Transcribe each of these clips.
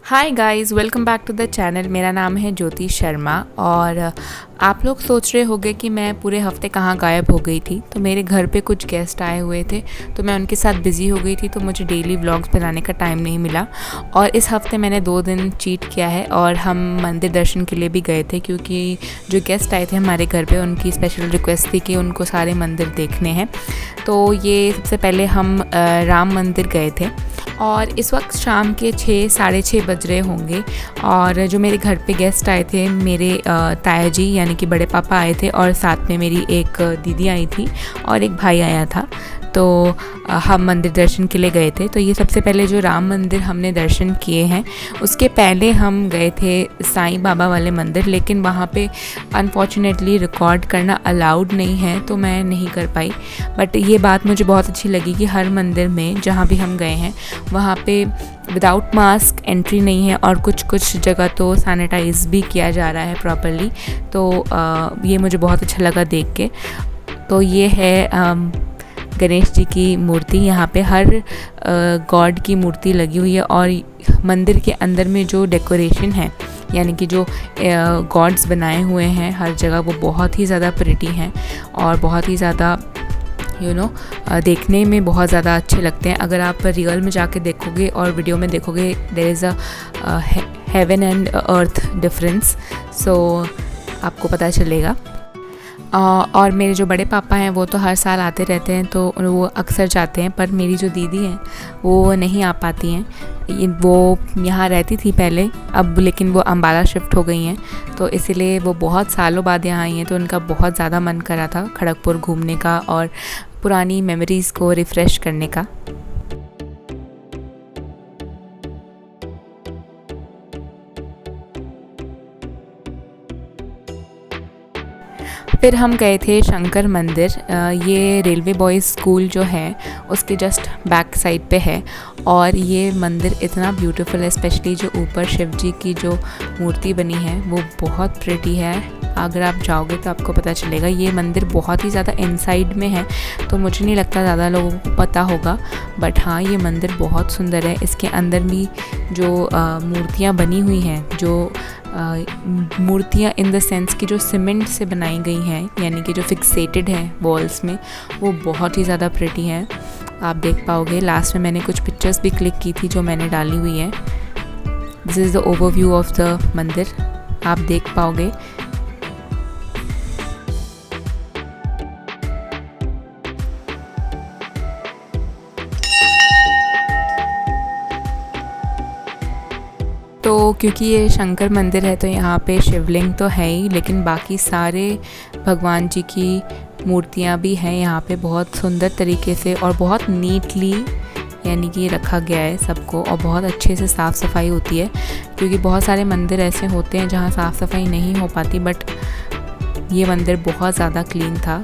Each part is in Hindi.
Hi guys, welcome back to the channel. मेरा नाम है ज्योति शर्मा और आप लोग सोच रहे होंगे कि मैं पूरे हफ्ते कहाँ गायब हो गई थी। तो मेरे घर पे कुछ गेस्ट आए हुए थे तो मैं उनके साथ बिज़ी हो गई थी, तो मुझे डेली व्लॉग्स बनाने का टाइम नहीं मिला। और इस हफ्ते मैंने 2 दिन चीट किया है और हम मंदिर दर्शन के लिए भी गए थे, क्योंकि जो गेस्ट आए थे हमारे घर पे उनकी स्पेशल रिक्वेस्ट थी कि उनको सारे मंदिर देखने हैं। तो ये सबसे पहले हम राम मंदिर गए थे और इस वक्त शाम के 6 साढ़े 6 बज रहे होंगे। और जो मेरे घर पे गेस्ट आए थे, मेरे ताया जी यानी कि बड़े पापा आए थे और साथ में मेरी एक दीदी आई थी और एक भाई आया था। तो हम मंदिर दर्शन के लिए गए थे। तो ये सबसे पहले जो राम मंदिर हमने दर्शन किए हैं, उसके पहले हम गए थे साईं बाबा वाले मंदिर, लेकिन वहाँ पे अनफॉर्चुनेटली रिकॉर्ड करना अलाउड नहीं है तो मैं नहीं कर पाई। बट ये बात मुझे बहुत अच्छी लगी कि हर मंदिर में जहाँ भी हम गए हैं वहाँ पे विदाउट मास्क एंट्री नहीं है और कुछ कुछ जगह तो सैनिटाइज भी किया जा रहा है प्रॉपरली। तो ये मुझे बहुत अच्छा लगा देख के। तो ये है गणेश जी की मूर्ति। यहाँ पे हर गॉड की मूर्ति लगी हुई है और मंदिर के अंदर में जो डेकोरेशन है यानी कि जो गॉड्स बनाए हुए हैं हर जगह, वो बहुत ही ज़्यादा प्रिटी हैं और बहुत ही ज़्यादा देखने में बहुत ज़्यादा अच्छे लगते हैं। अगर आप रियल में जाके देखोगे और वीडियो में देखोगे, there is a heaven and earth difference, so आपको पता चलेगा। और मेरे जो बड़े पापा हैं वो तो हर साल आते रहते हैं, तो वो अक्सर जाते हैं। पर मेरी जो दीदी हैं वो नहीं आ पाती हैं। वो यहाँ रहती थी पहले, अब लेकिन वो अम्बाला शिफ्ट हो गई हैं, तो इसीलिए वो बहुत सालों बाद यहाँ आई हैं। तो उनका बहुत ज़्यादा मन करा था खड़गपुर घूमने का और पुरानी मेमोरीज़ को रिफ़्रेश करने का। फिर हम गए थे शंकर मंदिर। ये रेलवे बॉयज़ स्कूल जो है उसके जस्ट बैक साइड पे है और ये मंदिर इतना ब्यूटीफुल है। स्पेशली जो ऊपर शिव जी की जो मूर्ति बनी है वो बहुत प्रिटी है। अगर आप जाओगे तो आपको पता चलेगा। ये मंदिर बहुत ही ज़्यादा इनसाइड में है तो मुझे नहीं लगता ज़्यादा लोगों को पता होगा, बट हाँ ये मंदिर बहुत सुंदर है। इसके अंदर भी जो मूर्तियाँ बनी हुई हैं, जो मूर्तियाँ इन द सेंस कि जो सीमेंट से बनाई गई हैं यानी कि जो फिक्सेटेड हैं वॉल्स में, वो बहुत ही ज़्यादा प्रिटी हैं। आप देख पाओगे। लास्ट में मैंने कुछ पिक्चर्स भी क्लिक की थी जो मैंने डाली हुई है। This is the overview of the मंदिर, आप देख पाओगे। तो क्योंकि ये शंकर मंदिर है तो यहाँ पे शिवलिंग तो है ही, लेकिन बाकी सारे भगवान जी की मूर्तियाँ भी हैं यहाँ पे बहुत सुंदर तरीके से और बहुत नीटली यानी कि रखा गया है सबको, और बहुत अच्छे से साफ़ सफाई होती है। क्योंकि बहुत सारे मंदिर ऐसे होते हैं जहाँ साफ़ सफाई नहीं हो पाती, बट ये मंदिर बहुत ज़्यादा क्लीन था।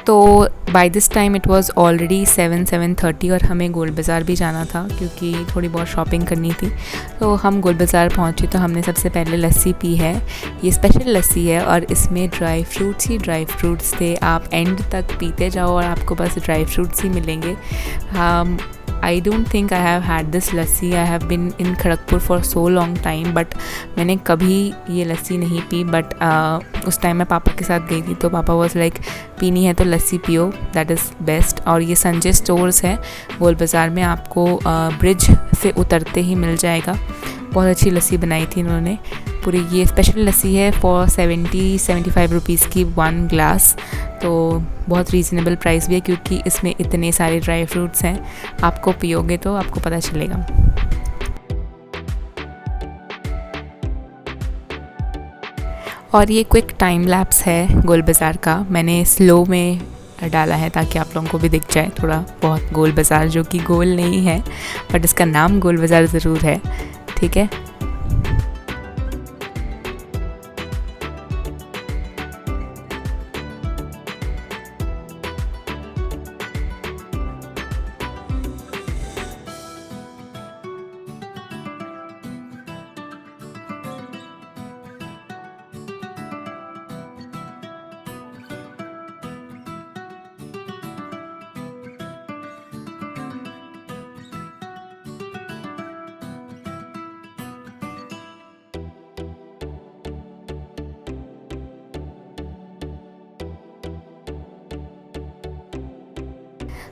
तो by this time it was already 7:30 और हमें गोल बाज़ार भी जाना था क्योंकि थोड़ी बहुत शॉपिंग करनी थी। तो हम गोल बाज़ार पहुँचे तो हमने सबसे पहले लस्सी पी है। ये स्पेशल लस्सी है और इसमें ड्राई फ्रूट्स ही ड्राई फ्रूट्स थे। आप एंड तक पीते जाओ और आपको बस ड्राई फ्रूट्स ही मिलेंगे। I don't think I have had this lassi. I have been in Kharagpur for so long time, but मैंने कभी ये लस्सी नहीं पी। बट उस टाइम मैं पापा के साथ गई थी तो पापा वाज लाइक पीनी है तो लस्सी पियो, दैट इज़ बेस्ट। और ये संजय स्टोर्स है गोल बाज़ार में, आपको ब्रिज से उतरते ही मिल जाएगा। बहुत अच्छी लस्सी बनाई थी इन्होंने पूरी। ये स्पेशल लस्सी है फॉर 70-75 रुपीज़ की 1 ग्लास। तो बहुत रीज़नेबल प्राइस भी है क्योंकि इसमें इतने सारे ड्राई फ्रूट्स हैं। आपको पियोगे तो आपको पता चलेगा। और ये क्विक टाइम लैप्स है गोल बाज़ार का, मैंने स्लो में डाला है ताकि आप लोगों को भी दिख जाए थोड़ा बहुत गोल बाज़ार, जो कि गोल नहीं है बट इसका नाम गोल बाज़ार ज़रूर है, ठीक है।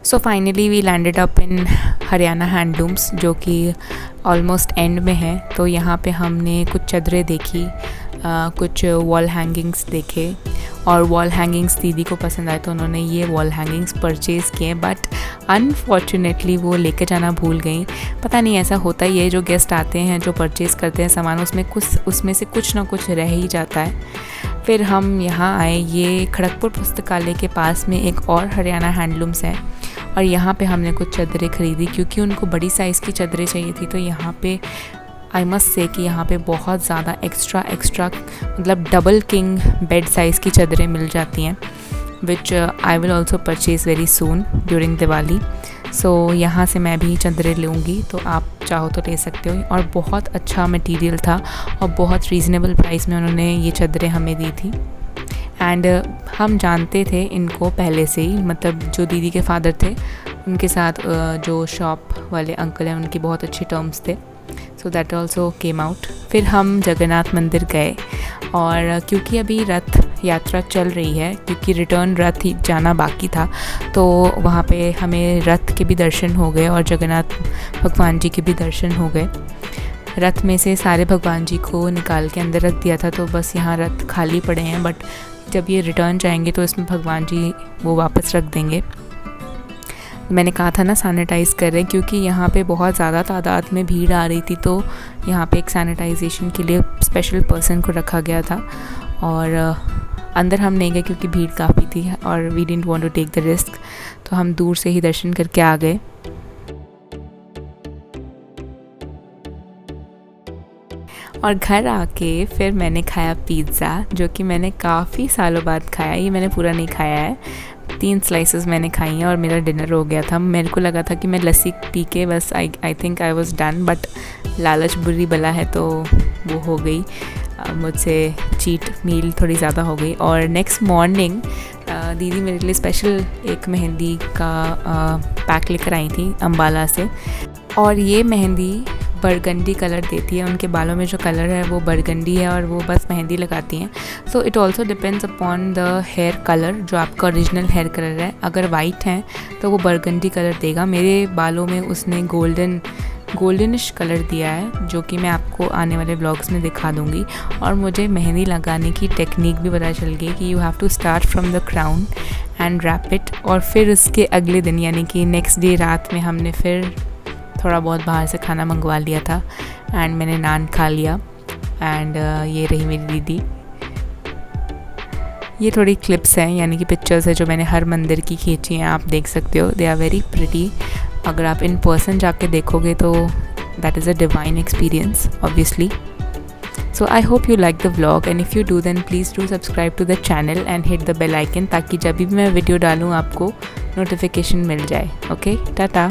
So finally we landed up in Haryana handlooms, जो कि ऑलमोस्ट एंड में है। तो यहाँ पे हमने कुछ चादरें देखी, कुछ वॉल हैंगिंग्स देखे, और वॉल हैंगिंग्स दीदी को पसंद आए तो उन्होंने ये वॉल हैंगिंग्स परचेज़ किए, बट अनफॉर्चुनेटली वो लेके जाना भूल गई। पता नहीं, ऐसा होता ही है, जो गेस्ट आते हैं जो परचेज़ करते हैं सामान, उसमें से कुछ ना कुछ रह ही जाता है। फिर हम यहाँ आए, ये खड़गपुर पुस्तकालय के पास में एक और हरियाणा हैंडलूम्स है, और यहाँ पे हमने कुछ चादरें ख़रीदी क्योंकि उनको बड़ी साइज़ की चादरें चाहिए थी। तो यहाँ पे आई मस्ट से कि यहाँ पे बहुत ज़्यादा एक्स्ट्रा मतलब डबल किंग बेड साइज़ की चादरें मिल जाती हैं, which I will also purchase very soon during Diwali. So यहाँ से मैं भी चादरें लूँगी, तो आप चाहो तो ले सकते हो। और बहुत अच्छा मटेरियल था और बहुत रीज़नेबल प्राइस में उन्होंने ये चादरें हमें दी थी। एंड हम जानते थे इनको पहले से ही, मतलब जो दीदी के फादर थे उनके साथ जो शॉप वाले अंकल हैं उनकी बहुत अच्छे टर्म्स थे, so that also came out. फिर हम जगन्नाथ मंदिर गए, और क्योंकि अभी रथ यात्रा चल रही है, क्योंकि रिटर्न रथ ही जाना बाकी था, तो वहाँ पे हमें रथ के भी दर्शन हो गए और जगन्नाथ भगवान जी के भी दर्शन हो गए। रथ में से सारे भगवान जी को निकाल के अंदर रख दिया था, तो बस यहाँ रथ खाली पड़े हैं, बट जब ये रिटर्न जाएंगे तो इसमें भगवान जी वो वापस रख देंगे। मैंने कहा था ना सैनिटाइज़ कर रहे हैं, क्योंकि यहाँ पे बहुत ज़्यादा तादाद में भीड़ आ रही थी, तो यहाँ पे एक सैनिटाइजेशन के लिए स्पेशल पर्सन को रखा गया था। और अंदर हम नहीं गए क्योंकि भीड़ काफ़ी थी और we didn't want to take the risk, तो हम दूर से ही दर्शन करके आ गए। और घर आके फिर मैंने खाया पिज़्ज़ा, जो कि मैंने काफ़ी सालों बाद खाया। ये मैंने पूरा नहीं खाया है, 3 स्लाइसेस मैंने खाई हैं और मेरा डिनर हो गया था। मेरे को लगा था कि मैं लस्सी पी के बस I think I was done, but लालच बुरी बला है, तो वो हो गई मुझसे चीट मील थोड़ी ज़्यादा हो गई। और नेक्स्ट मॉर्निंग दीदी मेरे लिए स्पेशल एक मेहंदी का पैक लेकर आई थी अम्बाला से, और ये मेहंदी बरगंडी कलर देती है। उनके बालों में जो कलर है वो बरगंडी है और वो बस मेहंदी लगाती हैं। So it also depends upon the hair colour, जो आपका ओरिजिनल हेयर कलर है। अगर वाइट है तो वो बरगंडी कलर देगा। मेरे बालों में उसने गोल्डनिश कलर दिया है, जो कि मैं आपको आने वाले व्लॉग्स में दिखा दूँगी। और मुझे मेहंदी लगाने की टेक्निक भी पता चल गई कि you have to start from the crown and wrap it. और फिर उसके अगले दिन यानी कि नेक्स्ट डे रात में हमने फिर थोड़ा बहुत बाहर से खाना मंगवा लिया था एंड मैंने नान खा लिया। एंड ये रही मेरी दीदी। ये थोड़ी क्लिप्स हैं यानी कि पिक्चर्स है जो मैंने हर मंदिर की खींची हैं, आप देख सकते हो। They are very pretty. अगर आप इन पर्सन जाके देखोगे तो that is a divine experience obviously. So I hope you like the vlog, and if you do then please do subscribe to the channel and hit the bell icon, ताकि जब भी मैं वीडियो डालूँ आपको नोटिफिकेशन मिल जाए। ओके, टाटा।